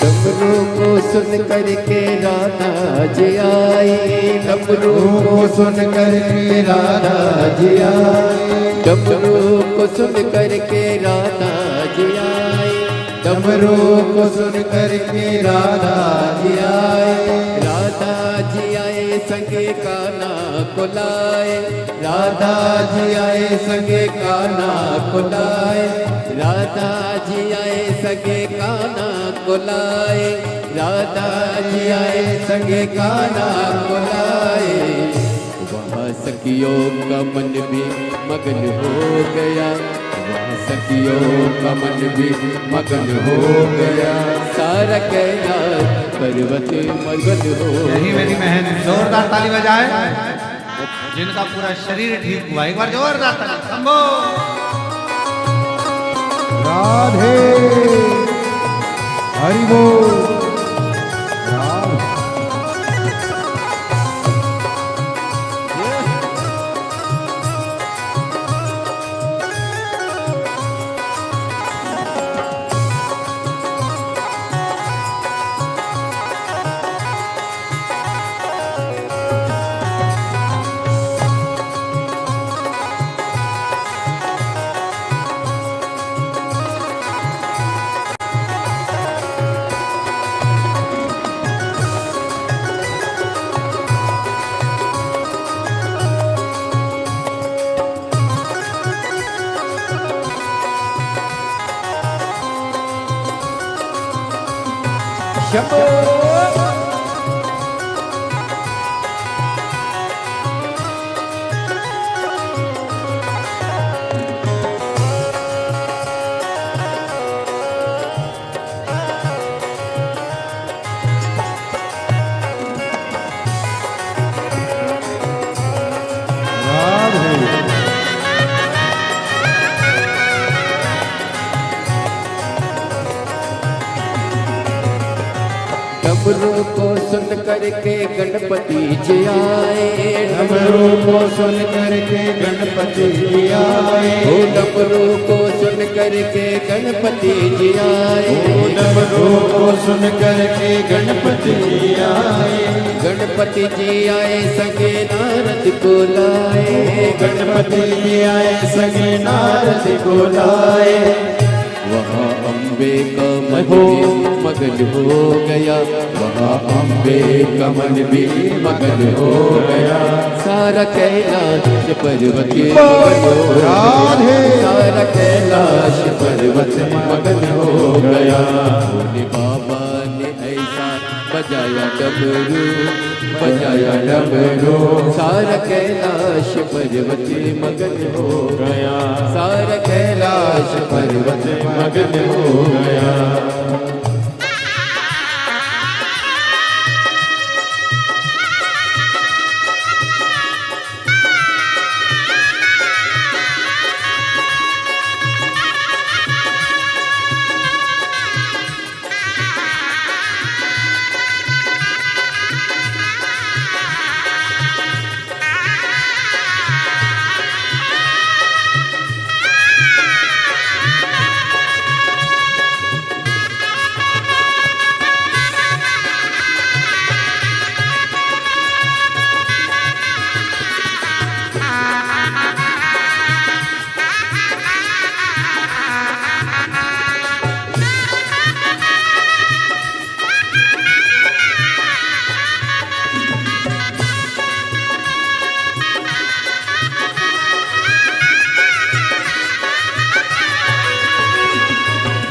डमरू को सुन करके राधा जी आई, डमरू को सुन करके राधा जी आई, डमरू को सुन करके राधा जी आई, डमरू को सुन करके राधा जी आई। राधा जी आए संगे कान्हा को लाए, राधा जी आए संगे कान्हा को लाए, राधा जी आए संगे कान्हा को लाए, राधा जी आए संगे कान्हा को लाए। वहाँ सखियों का मन भी मगन हो गया, वहाँ सखियों का मन भी मगन हो गया। सारा कैलाश पर्वत मगन हो।
यही मेरी बहन जोरदार ताली बजाए जिनका पूरा शरीर ठीक हुआ। एक बार जोरदार ताली। शंभो
राधे हरि बोल। शंभो डमरू को सुन करके गणपति जी आए,
डमरू को सुन करके गणपति जी आए,
ओ डमरू को सुन करके गणपति जी आए,
ओ डमरू को सुन करके गणपति जी आए,
गणपति जी आए संगे नारद को लाए,
गणपति जी आए संगे नारद को लाए,
वहाँ अम्बे का मन भी मगन हो गया, वहाँ अम्बे का मन भी मगन हो गया, सारा कैलाश पर्वत मगन हो गया, सारा कैलाश पर्वत मगन हो गया। भोले बाबा ने ऐसा बजाया डमरू, बजाया डमरू, सारा कैलाश पर्वत मगन हो गया, सारा कैलाश पर्वत मगन हो गया।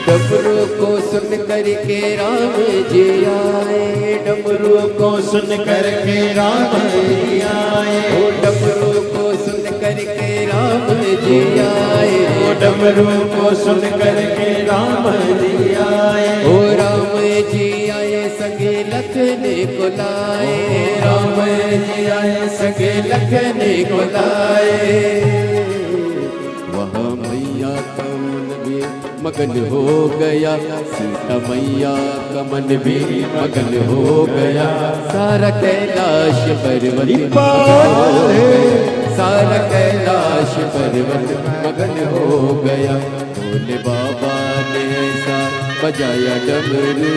डमरू को सुन करके राम जी आए, डमरू
को सुन करके राम जी आए,
ओ डमरू को सुन करके राम जी आए,
ओ डमरू को सुन करके राम जी आए,
ओ राम जी आए संगे लखने को लाए, राम जी आए संगे लखने को लाए, वहाँ मैया का मन भी मगन हो गया, सीता मैया का मन भी मगन हो गया, सारा कैलाश पर्वत मगन हो गया, सारा कैलाश पर्वत मगन हो गया। भोले बाबा ने ऐसा बजाया डमरू,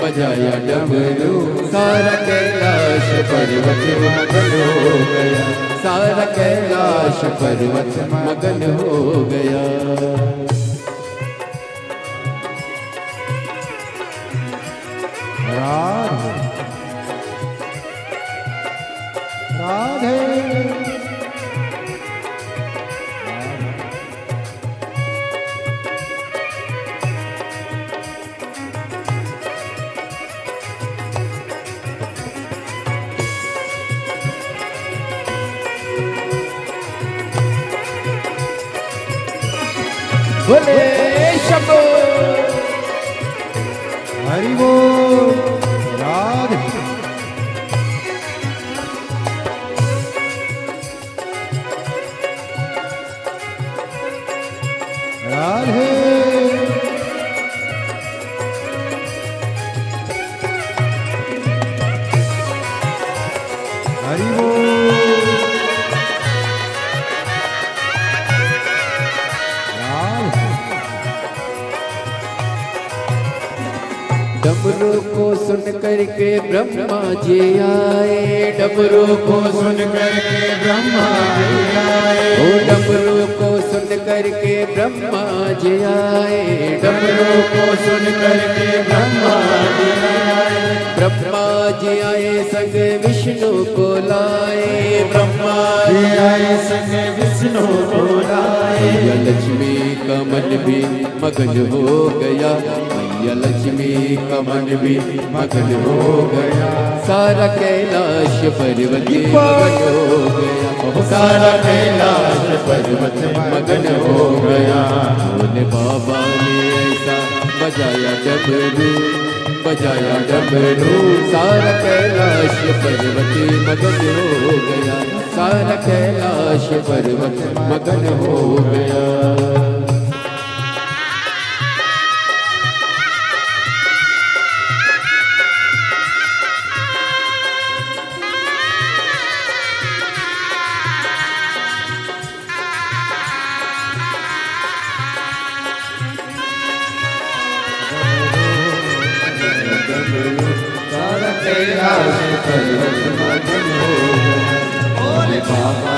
बजाया डमरू, सारा कैलाश पर्वत मगन हो गया, सारा कैलाश पर्वत मगन हो गया।
राधे राधे
बोले शंभो
हरि बोल राधे राधे हरि बोल
डमरू को सुन करके ब्रह्मा जी आए, डमरू को सुन करके ब्रह्मा जी आए, ओ डमरू को सुन करके ब्रह्मा जी आए, डमरू को सुन करके ब्रह्मा जी आए, ब्रह्मा जी आए संग विष्णु को लाए, ब्रह्मा जी आए संग विष्णु को लाए, मैया लक्ष्मी का मन भी मगन हो गया, मैया लक्ष्मी का मन भी मगन हो गया, सारा कैलाश पर्वत मगन हो गया, सारा कैलाश पर्वत मगन हो गया। भोले बाबा ने ऐसा बजाया डमरू, बजाया डमरू, सारा कैलाश पर्वत मगन हो गया, सारा कैलाश पर्वत मगन हो गया।
कैलाश पर्वत मगन हो गया। बोले बाबा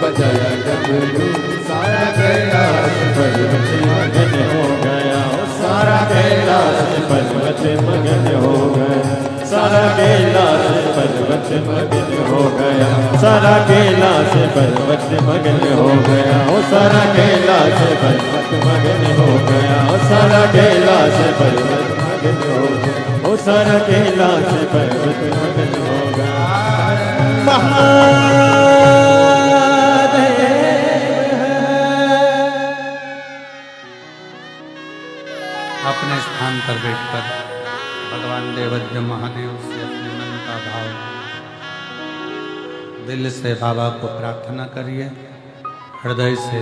बजाया डमरू सारा कैलाश पर्वत मगन हो गया। सारा कैलाश पर्वत मगन हो गया। सारा कैलाश पर्वत मगन हो गया। सारा कैलाश पर्वत मगन हो गया। सारा कैलाश पर्वत मगन हो गया। सारा कैलाश पर्वत मगन हो गया। सारा कैलाश पर्वत मगन हो गया।
अपने स्थान पर बैठकर भगवान देवज्ञ महादेव से अपने मन का भाव दिल से बाबा को प्रार्थना करिए। हृदय से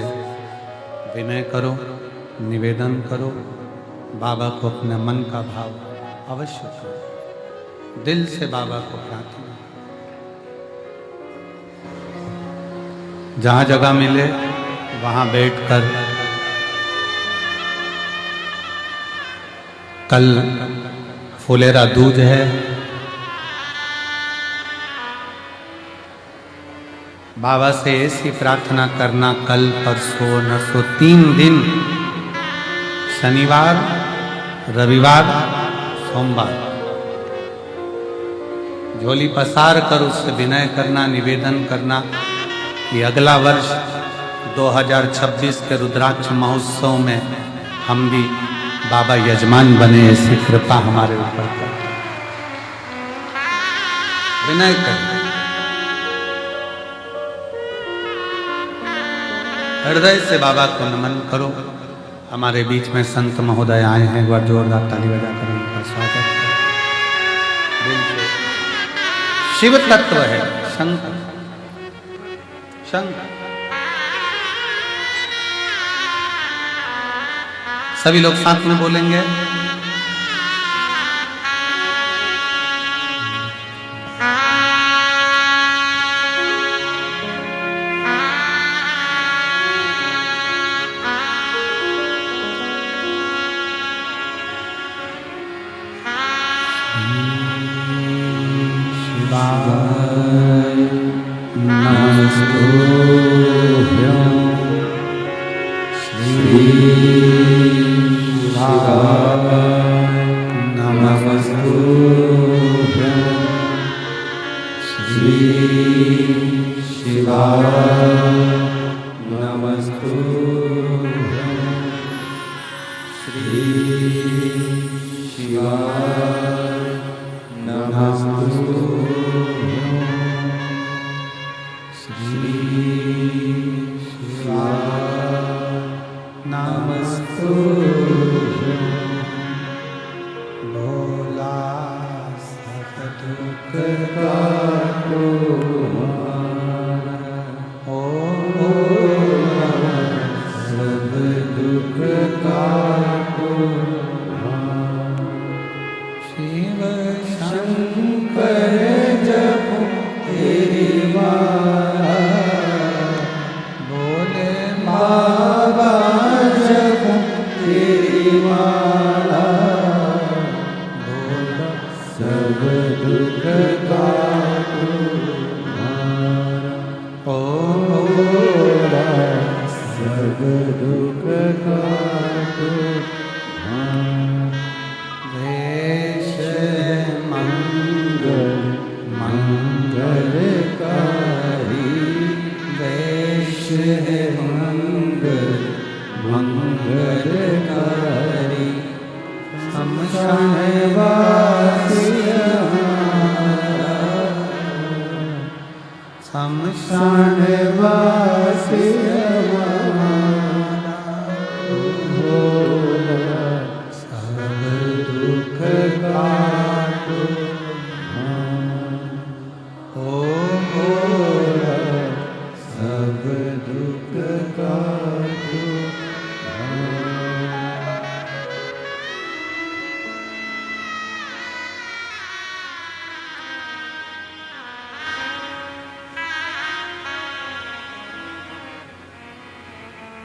विनय करो, निवेदन करो। बाबा को अपने मन का भाव अवश्य करो। दिल से बाबा को प्रार्थना। जहाँ जगह मिले वहाँ बैठकर कल फुलेरा दूज है। बाबा से ऐसी प्रार्थना करना, कल परसों नसो 3 दिन, शनिवार रविवार सोमवार, झोली पसार कर उससे विनय करना, निवेदन करना कि अगला वर्ष 2026 के रुद्राक्ष महोत्सव में हम भी बाबा यजमान बने। ऐसी कृपा हमारे ऊपर कर। विनय कर, हृदय से बाबा को नमन करो। हमारे बीच में संत महोदय आए हैं, एक बार जोरदार ताली बजाकर उनका स्वागत है। दिल से शिव तत्व है शंकर। शंकर सभी लोग साथ में बोलेंगे।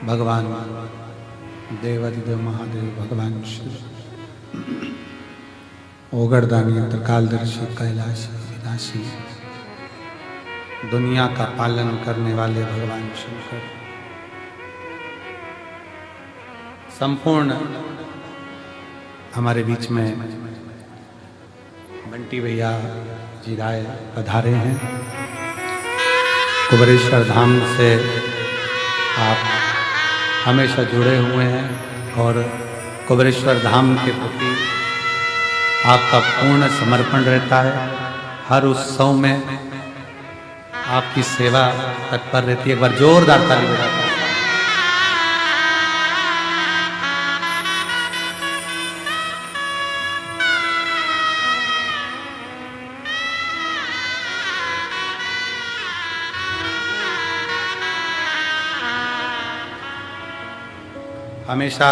भगवान देवादिदेव महादेव भगवान शिव ओगरदानी त्रिकालदर्शी कैलाशी विनाशी दुनिया का पालन करने वाले भगवान शंकर संपूर्ण हमारे बीच में बंटी भैया जी राय पधारे हैं। कुबेरेश्वर धाम से आप हमेशा जुड़े हुए हैं और कुबेरेश्वर धाम के प्रति आपका पूर्ण समर्पण रहता है। हर उत्सव में आपकी सेवा तत्पर रहती है। एक बार जोरदार ताली बजाता है। हमेशा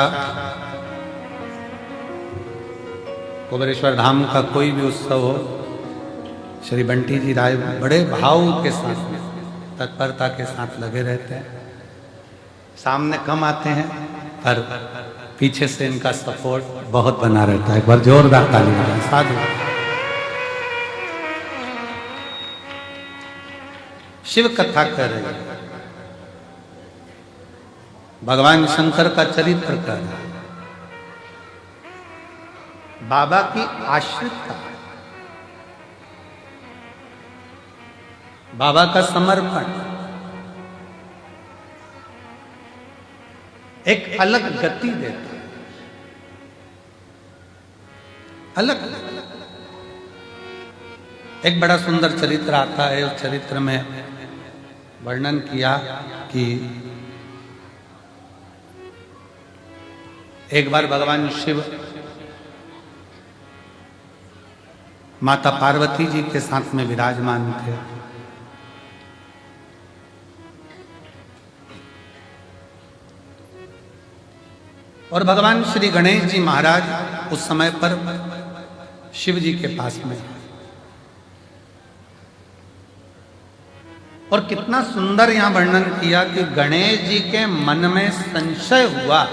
कुबेरेश्वर धाम का कोई भी उत्सव हो, श्री बंटी जी राय बड़े भाव के साथ तत्परता के साथ लगे रहते हैं। सामने कम आते हैं पर पीछे से इनका सपोर्ट बहुत बना रहता है। एक बार जोरदार ताली बजाएं। साधु शिव कथा कर रहे हैं, भगवान शंकर का चरित्र कर रहे हैं, बाबा की आश्रितता, बाबा का समर्पण एक अलग गति देता है। अलग एक बड़ा सुंदर चरित्र आता है। उस चरित्र में वर्णन किया कि एक बार भगवान शिव माता पार्वती जी के साथ में विराजमान थे। और भगवान श्री गणेश जी महाराज उस समय पर शिव जी के पास में। और कितना सुंदर यहां वर्णन किया कि गणेश जी के मन में संशय हुआ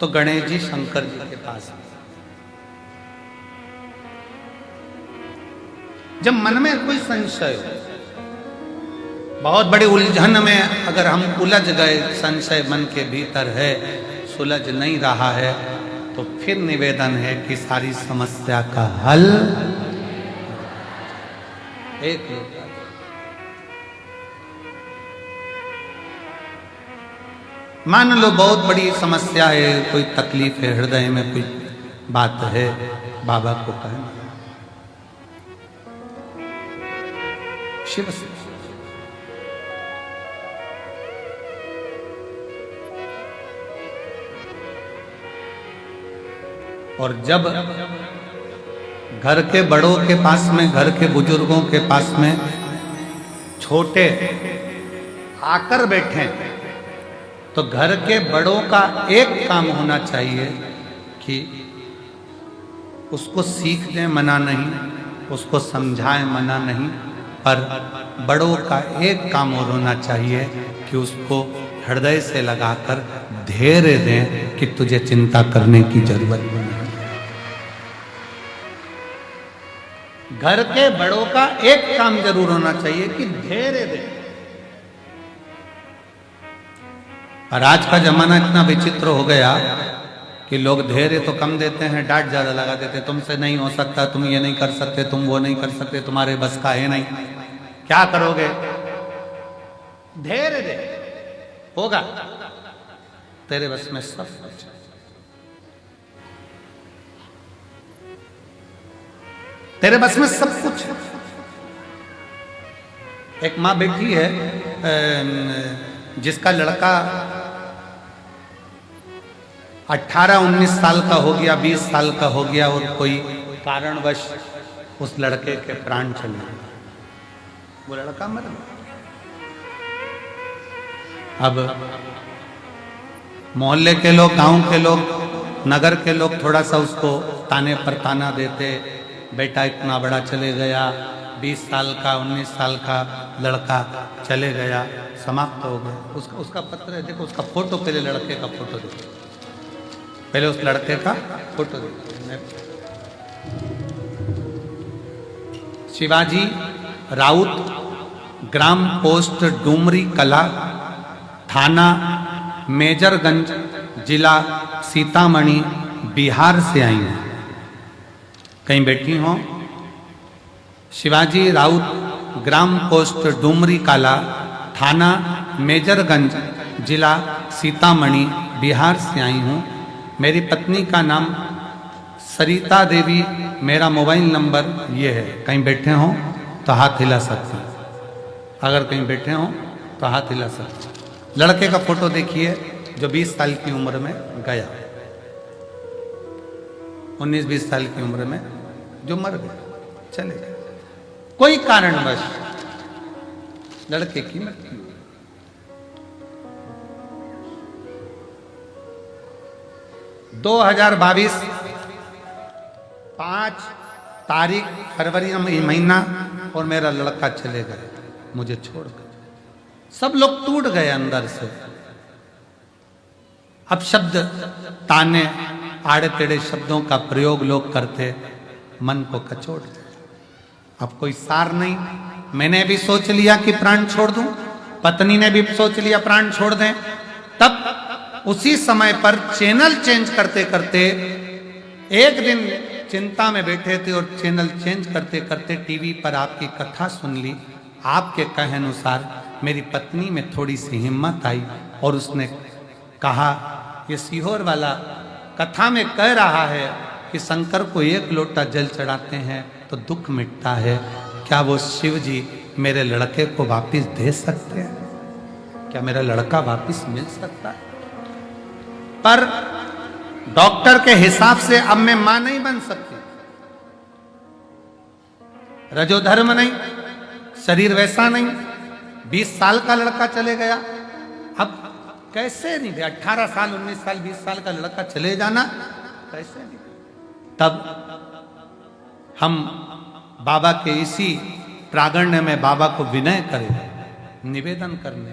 तो गणेश जी शंकर जी के पास। जब मन में कोई संशय हो, बहुत बड़ी उलझन में अगर हम उलझ गए, संशय मन के भीतर है, सुलझ नहीं रहा है, तो फिर निवेदन है कि सारी समस्या का हल एक लोटा। मान लो बहुत बड़ी समस्या है, कोई तकलीफ है, हृदय में कोई बात है, बाबा को कहना शिव से। और जब घर के बड़ों के पास में, घर के बुजुर्गों के पास में छोटे आकर बैठे, तो घर के बड़ों का एक काम होना चाहिए कि उसको सीख दें, मना नहीं, उसको समझाएं, मना नहीं, पर बड़ों का एक काम और होना चाहिए कि उसको हृदय से लगाकर धैर्य दें कि तुझे चिंता करने की जरूरत नहीं। घर के बड़ों का एक काम जरूर होना चाहिए कि धैर्य दें। और आज का जमाना इतना विचित्र हो गया कि लोग धैर्य तो कम देते हैं, डांट ज्यादा लगा देते। तुमसे नहीं हो सकता, तुम ये नहीं कर सकते, तुम वो नहीं कर सकते, तुम्हारे बस का है नहीं, क्या करोगे? धैर्य दे, होगा, तेरे बस में सब कुछ। तेरे बस में सब कुछ। एक माँ बेटी है जिसका लड़का 18-19 साल का हो गया, 20 साल का हो गया, और कोई कारणवश उस लड़के के प्राण चले गए, वो लड़का मर गया। अब मोहल्ले के लोग, गांव के लोग, नगर के लोग थोड़ा सा उसको ताने पर ताना देते, बेटा इतना बड़ा चले गया, 20 साल का 19 साल का लड़का चले गया, समाप्त हो गया। उसका पत्र है, देखो उसका फोटो, पहले लड़के का फोटो देखो, पहले उस लड़के का फोटो देखो। शिवाजी राउत, ग्राम पोस्ट डूमरी कला, थाना मेजरगंज, जिला सीतामढ़ी, बिहार से आई हूँ। कहीं बैठी हो? शिवाजी राउत, ग्राम पोस्ट डूमरी कला, थाना मेजरगंज, जिला सीतामढ़ी, बिहार से आई हूँ। मेरी पत्नी का नाम सरिता देवी, मेरा मोबाइल नंबर ये है। कहीं बैठे हो तो हाथ हिला सकते हैं। अगर कहीं बैठे हो तो हाथ हिला सकते हैं। लड़के का फोटो देखिए जो 20 साल की उम्र में गया, 19-20 साल की उम्र में जो मर गया, चले गए कोई कारणवश, लड़के की मृत्यु। 2022 5 तारीख फरवरी महीना, और मेरा लड़का चले गए मुझे छोड़कर। सब लोग टूट गए अंदर से। अब शब्द ताने, आड़े टेढ़े शब्दों का प्रयोग लोग करते, मन को कचोटते। अब कोई सार नहीं। मैंने भी सोच लिया कि प्राण छोड़ दूं, पत्नी ने भी सोच लिया प्राण छोड़ दें। तब उसी समय पर चैनल चेंज करते करते एक दिन चिंता में बैठे थे और चैनल चेंज करते करते टीवी पर आपकी कथा सुन ली। आपके कहे अनुसार मेरी पत्नी में थोड़ी सी हिम्मत आई और उसने कहा, ये सीहोर वाला कथा में कह रहा है कि शंकर को 1 लोटा जल चढ़ाते हैं तो दुख मिटता है। क्या वो शिव जी मेरे लड़के को वापस दे सकते हैं? क्या मेरा लड़का वापस मिल सकता है? पर डॉक्टर के हिसाब से अब मैं मां नहीं बन सकती। रजोधर्म नहीं, शरीर वैसा नहीं। 20 साल का लड़का चले गया, अब कैसे नहीं? 18 साल, 19 साल, 20 साल का लड़का चले जाना कैसे नहीं? तब हम बाबा के इसी प्रागण्य में बाबा को विनय करें, निवेदन करने,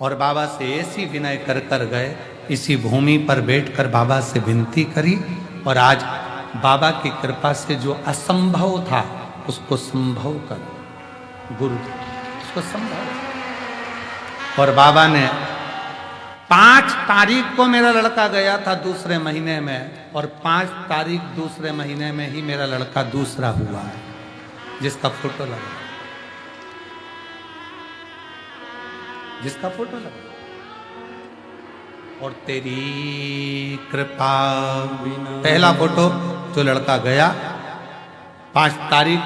और बाबा से ऐसी विनय कर कर गए। इसी भूमि पर बैठकर बाबा से विनती करी, और आज बाबा की कृपा से जो असंभव था उसको संभव कर, गुरु उसको संभव। और बाबा ने 5 तारीख को मेरा लड़का गया था दूसरे महीने में, और 5 तारीख दूसरे महीने में ही मेरा लड़का दूसरा हुआ है, जिसका फोटो लगा, जिसका फोटो लगा। और तेरी कृपा बिना, पहला फोटो जो लड़का गया 5 तारीख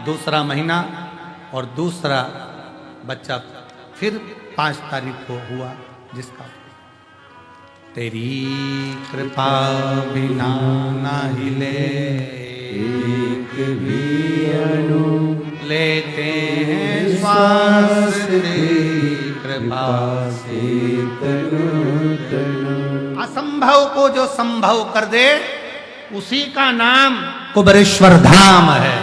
दूसरा महीना, और दूसरा बच्चा फिर 5 तारीख को हुआ, जिसका तेरी कृपा बिना ना हिले एक भी अणु, लेते हैं श्वास तेरी कृपा से तनु तनु। असंभव को जो संभव कर दे, उसी का नाम कुबेरेश्वर धाम है।